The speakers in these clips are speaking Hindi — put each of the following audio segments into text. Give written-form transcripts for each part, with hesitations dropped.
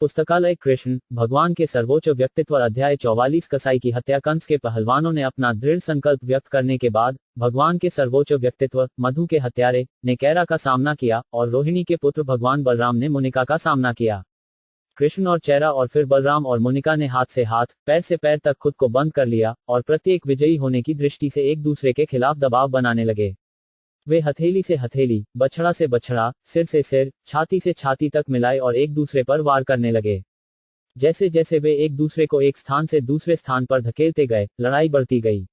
पुस्तकालय कृष्ण भगवान के सर्वोच्च व्यक्तित्व अध्याय 44 कसाई की हत्या। कंस के पहलवानों ने अपना दृढ़ संकल्प व्यक्त करने के बाद भगवान के सर्वोच्च व्यक्तित्व मधु के हत्यारे ने कैरा का सामना किया और रोहिणी के पुत्र भगवान बलराम ने मुनिका का सामना किया। कृष्ण और चेरा और फिर बलराम और मुनिका ने हाथ से हाथ, पैर से पैर तक खुद को बंद कर लिया और प्रत्येक विजयी होने की दृष्टि से एक दूसरे के खिलाफ दबाव बनाने लगे। वे हथेली से हथेली, बछड़ा से बछड़ा, सिर से सिर, छाती से छाती तक मिलाए और एक दूसरे पर वार करने लगे। जैसे जैसे वे एक दूसरे को एक स्थान से दूसरे स्थान पर धकेलते गए, लड़ाई बढ़ती गई।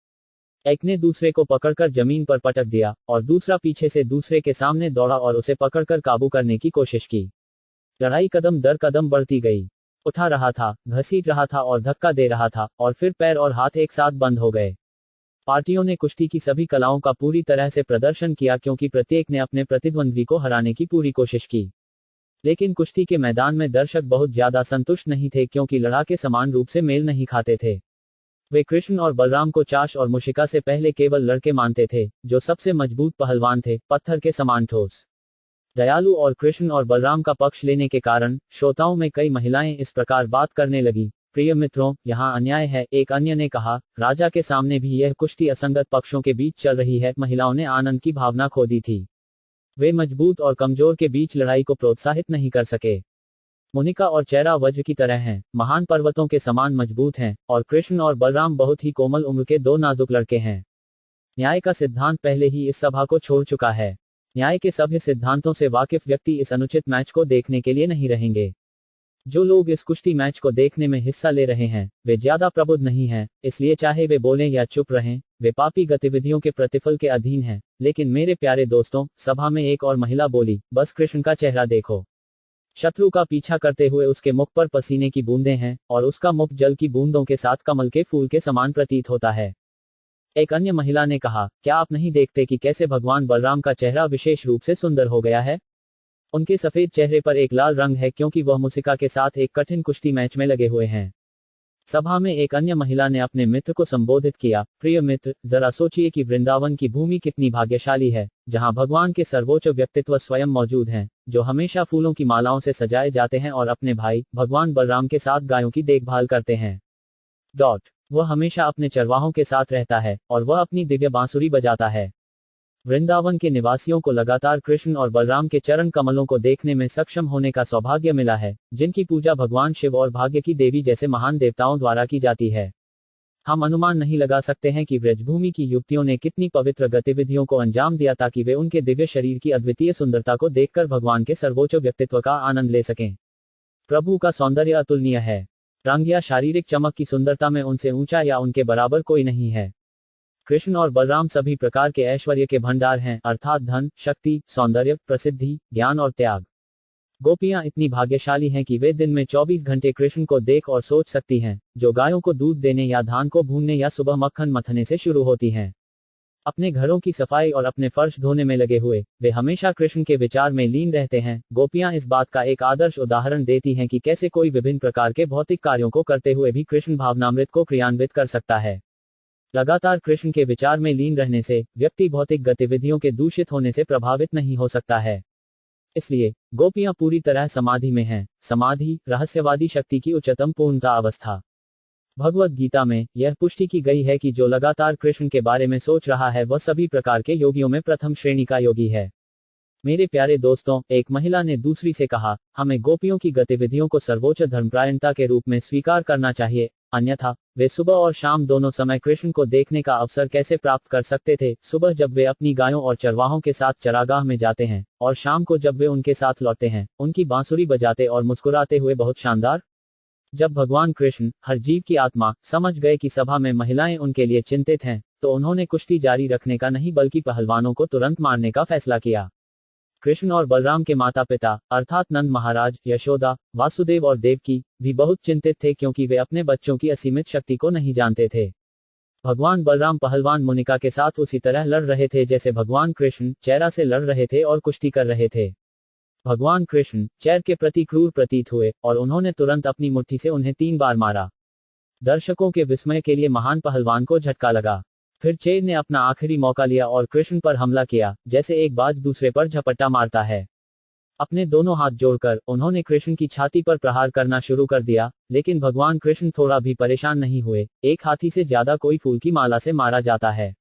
एक ने दूसरे को पकड़कर जमीन पर पटक दिया और दूसरा पीछे से दूसरे के सामने दौड़ा और उसे पकड़कर काबू करने की कोशिश की। लड़ाई कदम दर कदम बढ़ती गई। उठा रहा था, घसीट रहा था और धक्का दे रहा था और फिर पैर और हाथ एक साथ बंद हो गए। पार्टियों ने कुश्ती की सभी कलाओं का पूरी तरह से प्रदर्शन किया क्योंकि प्रत्येक ने अपने प्रतिद्वंद्वी को हराने की पूरी कोशिश की। लेकिन कुश्ती के मैदान में दर्शक बहुत ज्यादा संतुष्ट नहीं थे क्योंकि लड़ाके समान रूप से मेल नहीं खाते थे। वे कृष्ण और बलराम को चाश और मुशिका से पहले केवल लड़के मानते थे, जो सबसे मजबूत पहलवान थे, पत्थर के समान ठोस, दयालु और कृष्ण और बलराम का पक्ष लेने के कारण श्रोताओं में कई महिलाएं इस प्रकार बात करने लगी, प्रिय मित्रों, यहाँ अन्याय है। एक अन्य ने कहा, राजा के सामने भी यह कुश्ती असंगत पक्षों के बीच चल रही है। महिलाओं ने आनंद की भावना खो दी थी। वे मजबूत और कमजोर के बीच लड़ाई को प्रोत्साहित नहीं कर सके। मुनिका और चेरा वज्र की तरह हैं, महान पर्वतों के समान मजबूत हैं, और कृष्ण और बलराम बहुत ही कोमल उम्र के दो नाजुक लड़के हैं। न्याय का सिद्धांत पहले ही इस सभा को छोड़ चुका है। न्याय के सभ्य सिद्धांतों से वाकिफ व्यक्ति इस अनुचित मैच को देखने के लिए नहीं रहेंगे। जो लोग इस कुश्ती मैच को देखने में हिस्सा ले रहे हैं, वे ज्यादा प्रबुद्ध नहीं हैं, इसलिए चाहे वे बोलें या चुप रहें, वे पापी गतिविधियों के प्रतिफल के अधीन हैं। लेकिन मेरे प्यारे दोस्तों, सभा में एक और महिला बोली, बस कृष्ण का चेहरा देखो। शत्रु का पीछा करते हुए उसके मुख पर पसीने की बूंदें हैं और उसका मुख जल की बूंदों के साथ कमल के फूल के समान प्रतीत होता है। एक अन्य महिला ने कहा, क्या आप नहीं देखते कि कैसे भगवान बलराम का चेहरा विशेष रूप से सुंदर हो गया है? उनके सफेद चेहरे पर एक लाल रंग है क्योंकि वह मुसिका के साथ एक कठिन कुश्ती मैच में लगे हुए हैं। सभा में एक अन्य महिला ने अपने मित्र को संबोधित किया, प्रिय मित्र, जरा सोचिए कि वृंदावन की भूमि कितनी भाग्यशाली है, जहां भगवान के सर्वोच्च व्यक्तित्व स्वयं मौजूद हैं, जो हमेशा फूलों की मालाओं से सजाए जाते हैं और अपने भाई भगवान बलराम के साथ गायों की देखभाल करते हैं। वह हमेशा अपने चरवाहों के साथ रहता है और वह अपनी दिव्य बांसुरी बजाता है। वृंदावन के निवासियों को लगातार कृष्ण और बलराम के चरण कमलों को देखने में सक्षम होने का सौभाग्य मिला है, जिनकी पूजा भगवान शिव और भाग्य की देवी जैसे महान देवताओं द्वारा की जाती है। हम अनुमान नहीं लगा सकते हैं कि ब्रजभूमि की युवतियों ने कितनी पवित्र गतिविधियों को अंजाम दिया ताकि वे उनके दिव्य शरीर की अद्वितीय सुंदरता को देखकर भगवान के सर्वोच्च व्यक्तित्व का आनंद ले सकें। प्रभु का सौंदर्य अतुलनीय है। रंग या शारीरिक चमक की सुंदरता में उनसे ऊंचा या उनके बराबर कोई नहीं है। कृष्ण और बलराम सभी प्रकार के ऐश्वर्य के भंडार हैं, अर्थात धन, शक्ति, सौंदर्य, प्रसिद्धि, ज्ञान और त्याग। गोपियां इतनी भाग्यशाली हैं कि वे दिन में 24 घंटे कृष्ण को देख और सोच सकती हैं, जो गायों को दूध देने या धान को भूनने या सुबह मक्खन मथने से शुरू होती हैं। अपने घरों की सफाई और अपने फर्श धोने में लगे हुए वे हमेशा कृष्ण के विचार में लीन रहते हैं। गोपियां इस बात का एक आदर्श उदाहरण देती हैं कि कैसे कोई विभिन्न प्रकार के भौतिक कार्यों को करते हुए भी कृष्ण भावनामृत को क्रियान्वित कर सकता है। लगातार कृष्ण के विचार में लीन रहने से व्यक्ति भौतिक गतिविधियों के दूषित होने से प्रभावित नहीं हो सकता है। इसलिए गोपियां पूरी तरह समाधि में हैं। समाधि रहस्यवादी शक्ति की उच्चतम पूर्णता अवस्था। भगवद गीता में यह पुष्टि की गई है कि जो लगातार कृष्ण के बारे में सोच रहा है वह सभी प्रकार के योगियों में प्रथम श्रेणी का योगी है। मेरे प्यारे दोस्तों, एक महिला ने दूसरी से कहा, हमें गोपियों की गतिविधियों को सर्वोच्च धर्मपरायणता के रूप में स्वीकार करना चाहिए, अन्यथा वे सुबह और शाम दोनों समय कृष्ण को देखने का अवसर कैसे प्राप्त कर सकते थे? सुबह जब वे अपनी गायों और चरवाहों के साथ चरागाह में जाते हैं और शाम को जब वे उनके साथ लौटते हैं, उनकी बांसुरी बजाते और मुस्कुराते हुए बहुत शानदार। जब भगवान कृष्ण, हर जीव की आत्मा, समझ गए कि सभा में महिलाएं उनके लिए चिंतित हैं, तो उन्होंने कुश्ती जारी रखने का नहीं बल्कि पहलवानों को तुरंत मारने का फैसला किया। कृष्ण और बलराम के माता पिता अर्थात नंद महाराज, यशोदा, वासुदेव और देवकी भी बहुत चिंतित थे क्योंकि वे अपने बच्चों की असीमित शक्ति को नहीं जानते थे। भगवान बलराम पहलवान मुनिका के साथ उसी तरह लड़ रहे थे जैसे भगवान कृष्ण चेरा से लड़ रहे थे और कुश्ती कर रहे थे। भगवान कृष्ण चेर के प्रति क्रूर प्रतीत हुए और उन्होंने तुरंत अपनी मुट्ठी से उन्हें 3 बार मारा। दर्शकों के विस्मय के लिए महान पहलवान को झटका लगा। फिर चेर ने अपना आखिरी मौका लिया और कृष्ण पर हमला किया, जैसे एक बाज दूसरे पर झपट्टा मारता है। अपने दोनों हाथ जोड़कर उन्होंने कृष्ण की छाती पर प्रहार करना शुरू कर दिया, लेकिन भगवान कृष्ण थोड़ा भी परेशान नहीं हुए। एक हाथी से ज्यादा कोई फूल की माला से मारा जाता है।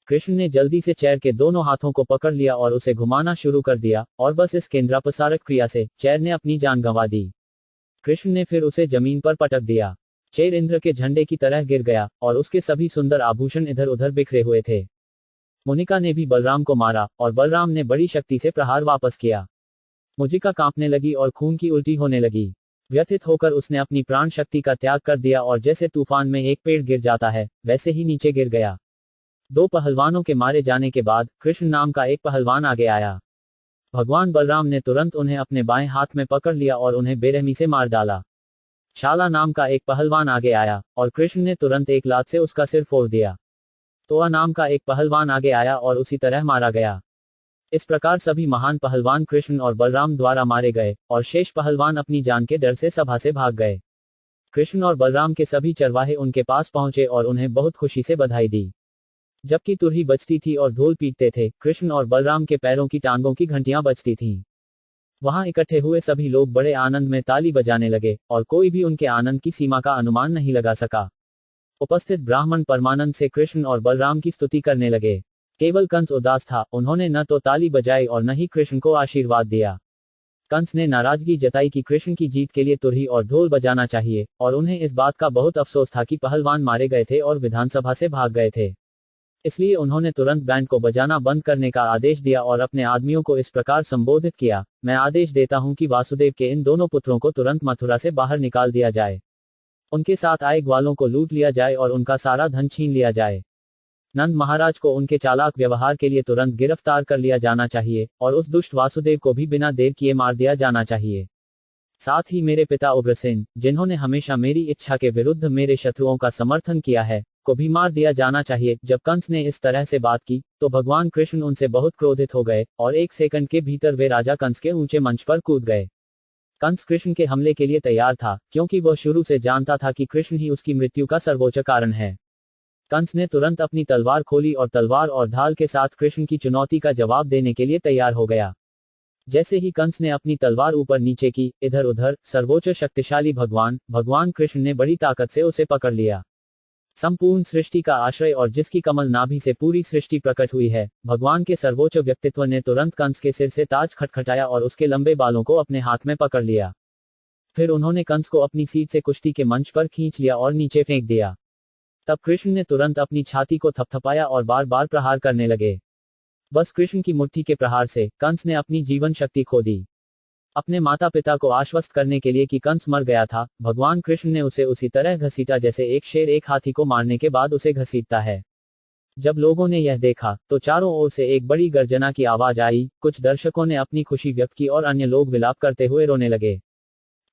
कृष्ण ने जल्दी से चैर के दोनों हाथों को पकड़ लिया और उसे घुमाना शुरू कर दिया, और बस इस केंद्रापसारक क्रिया से चैर ने अपनी जान गंवा दी। कृष्ण ने फिर उसे जमीन पर पटक दिया। चैर इंद्र के झंडे की तरह गिर गया, और उसके सभी सुंदर आभूषण इधर उधर बिखरे हुए थे। मोनिका ने भी बलराम को मारा, और बलराम ने बड़ी शक्ति से प्रहार वापस किया। मुजिका कांपने लगी और खून की उल्टी होने लगी। व्यथित होकर उसने अपनी प्राण शक्ति का त्याग कर दिया, और जैसे तूफान में एक पेड़ गिर जाता है, वैसे ही नीचे गिर गया। दो पहलवानों के मारे जाने के बाद कृष्ण नाम का एक पहलवान आगे आया। भगवान बलराम ने तुरंत उन्हें अपने बाएं हाथ में पकड़ लिया और उन्हें बेरहमी से मार डाला। शाला नाम का एक पहलवान आगे आया, और कृष्ण ने तुरंत एक लात से उसका सिर फोड़ दिया। तोआ नाम का एक पहलवान आगे आया और उसी तरह मारा गया। इस प्रकार सभी महान पहलवान कृष्ण और बलराम द्वारा मारे गए, और शेष पहलवान अपनी जान के डर से सभा से भाग गए। कृष्ण और बलराम के सभी चरवाहे उनके पास पहुंचे और उन्हें बहुत खुशी से बधाई दी। जबकि तुरही बजती थी और ढोल पीटते थे, कृष्ण और बलराम के पैरों की टांगों की घंटियां बजती थीं। वहां इकट्ठे हुए सभी लोग बड़े आनंद में ताली बजाने लगे, और कोई भी उनके आनंद की सीमा का अनुमान नहीं लगा सका। उपस्थित ब्राह्मण परमानंद से कृष्ण और बलराम की स्तुति करने लगे। केवल कंस उदास था, उन्होंने न तो ताली बजाई और न ही कृष्ण को आशीर्वाद दिया। कंस ने नाराजगी जताई कि कृष्ण की जीत के लिए तुरही और ढोल बजाना चाहिए, और उन्हें इस बात का बहुत अफसोस था कि पहलवान मारे गए थे और विधानसभा से भाग गए थे। इसलिए उन्होंने तुरंत बैंड को बजाना बंद करने का आदेश दिया और अपने आदमियों को इस प्रकार संबोधित किया, मैं आदेश देता हूं कि वासुदेव के इन दोनों पुत्रों को तुरंत मथुरा से बाहर निकाल दिया जाए। उनके साथ आए ग्वालों को लूट लिया जाए और उनका सारा धन छीन लिया जाए। नंद महाराज को उनके चालाक व्यवहार के लिए तुरंत गिरफ्तार कर लिया जाना चाहिए, और उस दुष्ट वासुदेव को भी बिना देर किए मार दिया जाना चाहिए। साथ ही मेरे पिता उग्रसेन, जिन्होंने हमेशा मेरी इच्छा के विरुद्ध मेरे शत्रुओं का समर्थन किया है, को भी मार दिया जाना चाहिए। जब कंस ने इस तरह से बात की, तो भगवान कृष्ण उनसे बहुत क्रोधित हो गए, और एक सेकंड के भीतर वे राजा कंस के ऊंचे मंच पर कूद गए। कंस कृष्ण के हमले के लिए तैयार था, क्योंकि वह शुरू से जानता था कि कृष्ण ही उसकी मृत्यु का सर्वोच्च कारण है। कंस ने तुरंत अपनी तलवार खोली और तलवार और ढाल के साथ कृष्ण की चुनौती का जवाब देने के लिए तैयार हो गया। जैसे ही कंस ने अपनी तलवार ऊपर नीचे की, इधर उधर, सर्वोच्च शक्तिशाली भगवान कृष्ण ने बड़ी ताकत से उसे पकड़ लिया। संपूर्ण सृष्टि का आश्रय और जिसकी कमल नाभि से पूरी सृष्टि प्रकट हुई है, भगवान के सर्वोच्च व्यक्तित्व ने तुरंत कंस के सिर से ताज खटखटाया और उसके लंबे बालों को अपने हाथ में पकड़ लिया। फिर उन्होंने कंस को अपनी सीट से कुश्ती के मंच पर खींच लिया और नीचे फेंक दिया। तब कृष्ण ने तुरंत अपनी छाती को थपथपाया और बार बार प्रहार करने लगे। बस कृष्ण की मुट्ठी के प्रहार से कंस ने अपनी जीवन शक्ति खो दी। अपने माता पिता को आश्वस्त करने के लिए कि कंस मर गया था, भगवान कृष्ण ने उसे उसी तरह घसीटा जैसे एक शेर एक हाथी को मारने के बाद उसे घसीटता है। जब लोगों ने यह देखा, तो चारों ओर से एक बड़ी गर्जना की आवाज आई। कुछ दर्शकों ने अपनी खुशी व्यक्त की और अन्य लोग विलाप करते हुए रोने लगे।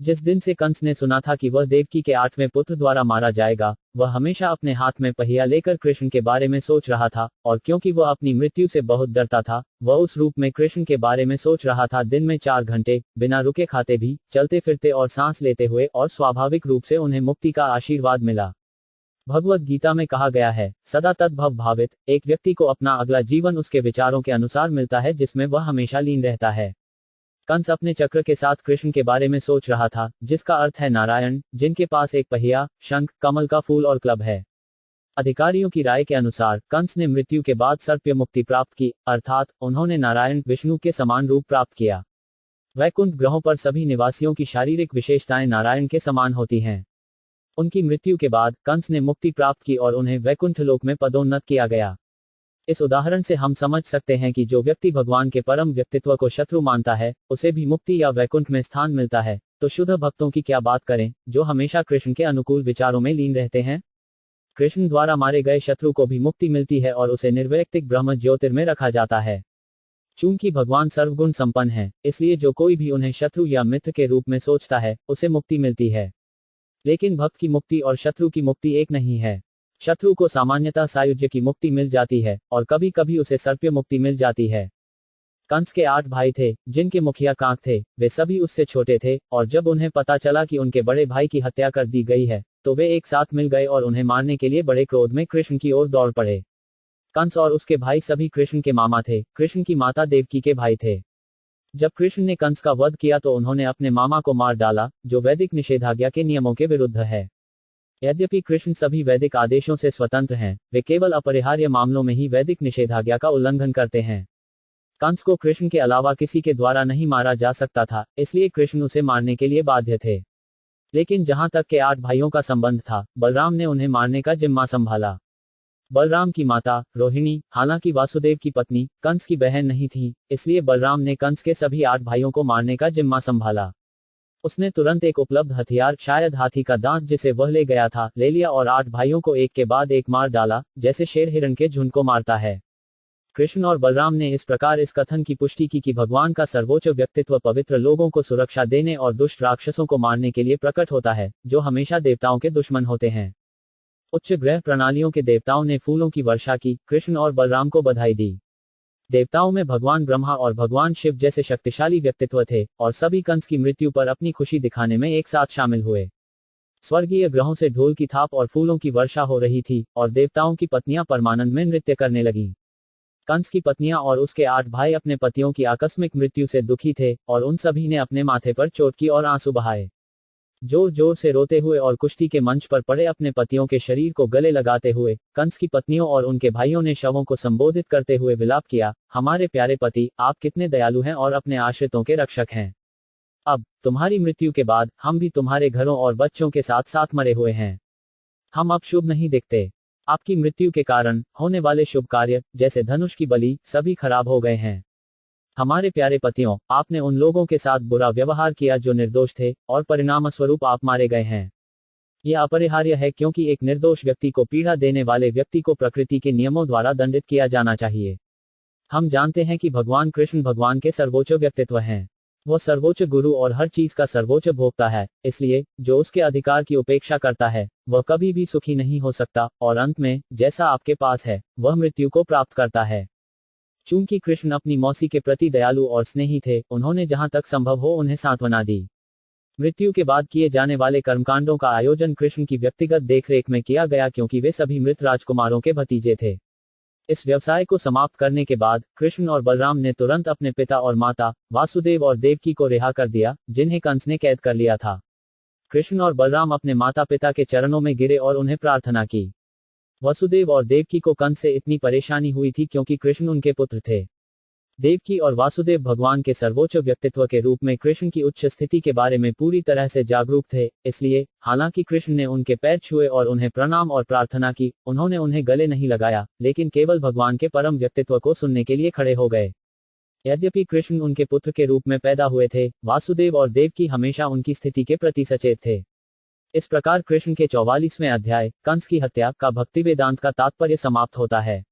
जिस दिन से कंस ने सुना था कि वह देवकी के 8वें पुत्र द्वारा मारा जाएगा, वह हमेशा अपने हाथ में पहिया लेकर कृष्ण के बारे में सोच रहा था, और क्योंकि वह अपनी मृत्यु से बहुत डरता था, वह उस रूप में कृष्ण के बारे में सोच रहा था। दिन में 4 घंटे बिना रुके खाते भी, चलते फिरते और सांस लेते हुए, और स्वाभाविक रूप से उन्हें मुक्ति का आशीर्वाद मिला। भगवद गीता में कहा गया है, सदा तद्भव भावित। एक व्यक्ति को अपना अगला जीवन उसके विचारों के अनुसार मिलता है, जिसमें वह हमेशा लीन रहता है। कंस अपने चक्र के साथ कृष्ण के बारे में सोच रहा था, जिसका अर्थ है नारायण, जिनके पास एक पहिया, शंख, कमल का फूल और क्लब है। अधिकारियों की राय के अनुसार कंस ने मृत्यु के बाद सर्प्य मुक्ति प्राप्त की, अर्थात उन्होंने नारायण विष्णु के समान रूप प्राप्त किया। वैकुंठ ग्रहों पर सभी निवासियों की शारीरिक विशेषताएं नारायण के समान होती हैं। उनकी मृत्यु के बाद कंस ने मुक्ति प्राप्त की और उन्हें वैकुंठ लोक में पदोन्नत किया गया। इस उदाहरण से हम समझ सकते हैं कि जो व्यक्ति भगवान के परम व्यक्तित्व को शत्रु मानता है, उसे भी मुक्ति या वैकुंठ में स्थान मिलता है। तो शुद्ध भक्तों की क्या बात करें, जो हमेशा कृष्ण के अनुकूल विचारों में लीन रहते हैं। कृष्ण द्वारा मारे गए शत्रु को भी मुक्ति मिलती है और उसे निर्वैयक्तिक ब्रह्म ज्योतिर में रखा जाता है। चूंकि भगवान सर्वगुण संपन्न है, इसलिए जो कोई भी उन्हें शत्रु या मित्र के रूप में सोचता है, उसे मुक्ति मिलती है। लेकिन भक्त की मुक्ति और शत्रु की मुक्ति एक नहीं है। शत्रु को सामान्यतः सायुज्य की मुक्ति मिल जाती है, और कभी कभी उसे सर्प्य मुक्ति मिल जाती है। कंस के 8 भाई थे, जिनके मुखिया कांक थे। वे सभी उससे छोटे थे, और जब उन्हें पता चला कि उनके बड़े भाई की हत्या कर दी गई है, तो वे एक साथ मिल गए और उन्हें मारने के लिए बड़े क्रोध में कृष्ण की ओर दौड़ पड़े। कंस और उसके भाई सभी कृष्ण के मामा थे, कृष्ण की माता देवकी के भाई थे। जब कृष्ण ने कंस का वध किया तो उन्होंने अपने मामा को मार डाला, जो वैदिक निषेधाज्ञा के नियमों के विरुद्ध है। यद्यपि कृष्ण सभी वैदिक आदेशों से स्वतंत्र हैं, वे केवल अपरिहार्य मामलों में ही वैदिक निषेधाज्ञा का उल्लंघन करते हैं। कंस को कृष्ण के अलावा किसी के द्वारा नहीं मारा जा सकता था, इसलिए कृष्ण उसे मारने के लिए बाध्य थे। लेकिन जहां तक के 8 भाइयों का संबंध था, बलराम ने उन्हें मारने का जिम्मा संभाला। बलराम की माता रोहिणी, हालांकि वासुदेव की पत्नी, कंस की बहन नहीं थी, इसलिए बलराम ने कंस के सभी 8 भाइयों को मारने का जिम्मा संभाला। उसने तुरंत एक उपलब्ध हथियार, शायद हाथी का दांत जिसे वह ले गया था, ले लिया और 8 भाइयों को एक के बाद एक मार डाला, जैसे शेर हिरण के झुंड को मारता है। कृष्ण और बलराम ने इस प्रकार इस कथन की पुष्टि की कि भगवान का सर्वोच्च व्यक्तित्व पवित्र लोगों को सुरक्षा देने और दुष्ट राक्षसों को मारने के लिए प्रकट होता है, जो हमेशा देवताओं के दुश्मन होते हैं। उच्च ग्रह प्रणालियों के देवताओं ने फूलों की वर्षा की, कृष्ण और बलराम को बधाई दी। देवताओं में भगवान ब्रह्मा और भगवान शिव जैसे शक्तिशाली व्यक्तित्व थे, और सभी कंस की मृत्यु पर अपनी खुशी दिखाने में एक साथ शामिल हुए। स्वर्गीय ग्रहों से ढोल की थाप और फूलों की वर्षा हो रही थी, और देवताओं की पत्नियां परमानंद में नृत्य करने लगीं। कंस की पत्नियां और उसके 8 भाई अपने पतियों की आकस्मिक मृत्यु से दुखी थे, और उन सभी ने अपने माथे पर चोट की और आंसू बहाए। जोर जोर से रोते हुए और कुश्ती के मंच पर पड़े अपने पतियों के शरीर को गले लगाते हुए कंस की पत्नियों और उनके भाइयों ने शवों को संबोधित करते हुए विलाप किया, हमारे प्यारे पति, आप कितने दयालु हैं और अपने आश्रितों के रक्षक हैं। अब तुम्हारी मृत्यु के बाद हम भी तुम्हारे घरों और बच्चों के साथ साथ मरे हुए हैं। हम अब शुभ नहीं दिखते। आपकी मृत्यु के कारण होने वाले शुभ कार्य, जैसे धनुष की बलि, सभी खराब हो गए हैं। हमारे प्यारे पतियों, आपने उन लोगों के साथ बुरा व्यवहार किया जो निर्दोष थे, और परिणामस्वरूप आप मारे गए हैं। यह अपरिहार्य है, क्योंकि एक निर्दोष व्यक्ति को पीड़ा देने वाले व्यक्ति को प्रकृति के नियमों द्वारा दंडित किया जाना चाहिए। हम जानते हैं कि भगवान कृष्ण भगवान के सर्वोच्च व्यक्तित्व हैं। वह सर्वोच्च गुरु और हर चीज का सर्वोच्च भोक्ता है, इसलिए जो उसके अधिकार की उपेक्षा करता है, वह कभी भी सुखी नहीं हो सकता, और अंत में, जैसा आपके पास है, वह मृत्यु को प्राप्त करता है। चूंकि कृष्ण अपनी मौसी के प्रति दयालु और स्नेही थे, उन्होंने जहां तक संभव हो उन्हें सांत्वना दी। मृत्यु के बाद किए जाने वाले कर्मकांडों का आयोजन कृष्ण की व्यक्तिगत देखरेख में किया गया, क्योंकि वे सभी मृत राजकुमारों के भतीजे थे। इस व्यवसाय को समाप्त करने के बाद कृष्ण और बलराम ने तुरंत अपने पिता और माता, वासुदेव और देवकी को रिहा कर दिया, जिन्हें कंस ने कैद कर लिया था। कृष्ण और बलराम अपने माता पिता के चरणों में गिरे और उन्हें प्रार्थना की। वसुदेव और देवकी को कंस से इतनी परेशानी हुई थी क्योंकि कृष्ण उनके पुत्र थे। देवकी और वासुदेव भगवान के सर्वोच्च व्यक्तित्व के रूप में कृष्ण की उच्च स्थिति के बारे में पूरी तरह से जागरूक थे, इसलिए हालांकि कृष्ण ने उनके पैर छुए और उन्हें प्रणाम और प्रार्थना की, उन्होंने उन्हें गले नहीं लगाया, लेकिन केवल भगवान के परम व्यक्तित्व को सुनने के लिए खड़े हो गए। यद्यपि कृष्ण उनके पुत्र के रूप में पैदा हुए थे, वासुदेव और देवकी हमेशा उनकी स्थिति के प्रति सचेत थे। इस प्रकार कृष्ण के 44वें अध्याय, कंस की हत्या का भक्ति वेदांत का तात्पर्य समाप्त होता है।